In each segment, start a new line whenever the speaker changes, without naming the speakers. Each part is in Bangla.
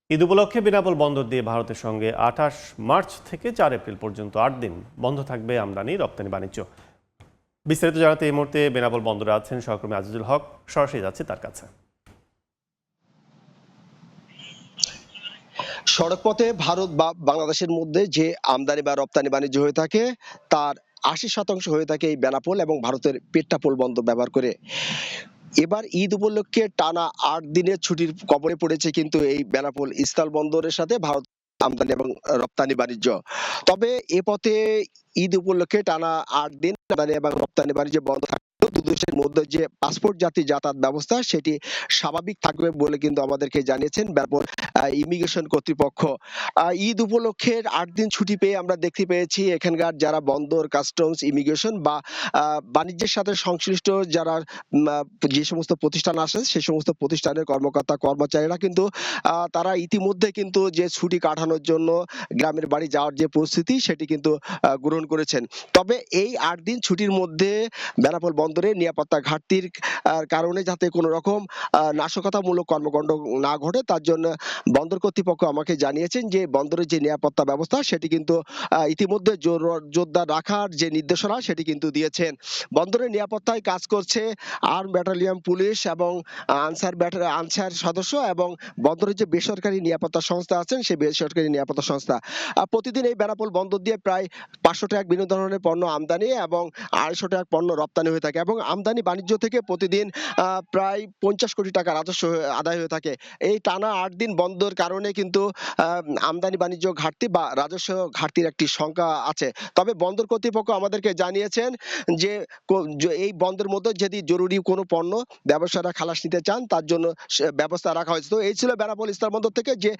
ঈদ উপলক্ষে বেনাপোল বন্দর দিয়ে ভারতের সঙ্গে ২৮ মার্চ থেকে ৪ এপ্রিল পর্যন্ত ৮ দিন বন্ধ থাকবে আমদানি রপ্তানি বাণিজ্য। বিস্তারিত জানাতে এই মুহূর্তে বেনাপোল বন্দরে আছেন সহকর্মী আজিজুল হক। সরাসরি যাচ্ছে তার কাছে।
সড়কপথে ভারত বা বাংলাদেশের মধ্যে যে আমদানি বা রপ্তানি বাণিজ্য হয়ে থাকে তার ৮০% হয়ে থাকে এই বেনাপোল এবং ভারতের পেট্টাপোল বন্দর ব্যবহার করে। এবার ঈদ উপলক্ষে টানা ৮ দিনের ছুটির কবলে পড়েছে কিন্তু এই বেনাপোল স্থল বন্দরের সাথে ভারত আমদানি এবং রপ্তানি বাণিজ্য। তবে এ পথে ঈদ উপলক্ষে টানা ৮ দিন আমদানি এবং রপ্তানি বাণিজ্য বন্ধ থাকলেও দুই দেশের মধ্যে যে পাসপোর্ট জাতি যাতায়াত ব্যবস্থা সেটি স্বাভাবিক থাকবে বলে কিন্তু আমাদেরকে জানিয়েছেন বেনাপোল ইমিগ্রেশন কর্তৃপক্ষ। ঈদ উপলক্ষে ৮ দিন ছুটি পেয়ে আমরা দেখতে পেয়েছি এখানকার যারা বন্দর কাস্টমস ইমিগ্রেশন বা বাণিজ্যের সাথে সংশ্লিষ্ট যারা যে সমস্ত প্রতিষ্ঠান আছে সে সমস্ত প্রতিষ্ঠানের কর্মকর্তা কর্মচারীরা কিন্তু তারা ইতিমধ্যে কিন্তু যে ছুটি কাটানোর জন্য গ্রামের বাড়ি যাওয়ার যে পরিস্থিতি সেটি কিন্তু গ্রহণ করেছেন। তবে এই ৮ দিন ছুটির মধ্যে বেনাপোল বন্দরে নিরাপত্তা ঘাটতির কারণে যাতে কোনো রকম নাশকতামূলক কর্মকাণ্ড না ঘটে তার জন্য বন্দর কর্তৃপক্ষ আমাকে জানিয়েছেন যে বন্দরের যে নিরাপত্তা ব্যবস্থা সেটি কিন্তু ইতিমধ্যে জোরদার রাখার যে নির্দেশনা সেটি কিন্তু দিয়েছেন। বন্দরের নিরাপত্তায় কাজ করছে আর্ম ব্যাটালিয়ন পুলিশ এবং আনসার সদস্য এবং বন্দরের যে বেসরকারি নিরাপত্তা সংস্থা আছেন সেই বেসরকারি নিরাপত্তা সংস্থা। প্রতিদিন এই বেনাপোল বন্দর দিয়ে প্রায় ৫০০ ট্রাক বিভিন্ন ধরনের পণ্য আমদানি এবং ২৫০ ট্রাক পণ্য রপ্তানি হয়ে থাকে এবং আমদানি বাণিজ্য থেকে প্রতিদিন প্রায় ৫০ কোটি টাকা রাজস্ব আদায় হয়ে থাকে। এই টানা ৮ দিন বন্ধের কারণে কিন্তু আমদানি বাণিজ্য ঘাটতি বা রাজস্ব ঘাটতির একটি শঙ্কা আছে। তবে বন্দর কর্তৃপক্ষ আমাদেরকে জানিয়েছেন যে এই বন্ধের মধ্যে যদি জরুরি কোনো পণ্য ব্যবসায়ীরা খালাস নিতে চান তার জন্য ব্যবস্থা রাখা হয়েছে। তো এই ছিল বেনাপোল স্থল বন্দর থেকে যে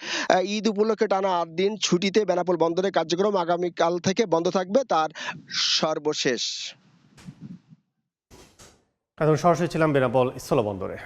ঈদ উপলক্ষে টানা ৮ দিন ছুটিতে বেনাপোল বন্দরের কার্যক্রম আগামীকাল থেকে বন্ধ থাকবে তার সর্বশেষ।
এখন সরাসরি ছিলাম বেনাপোল স্থল বন্দরে।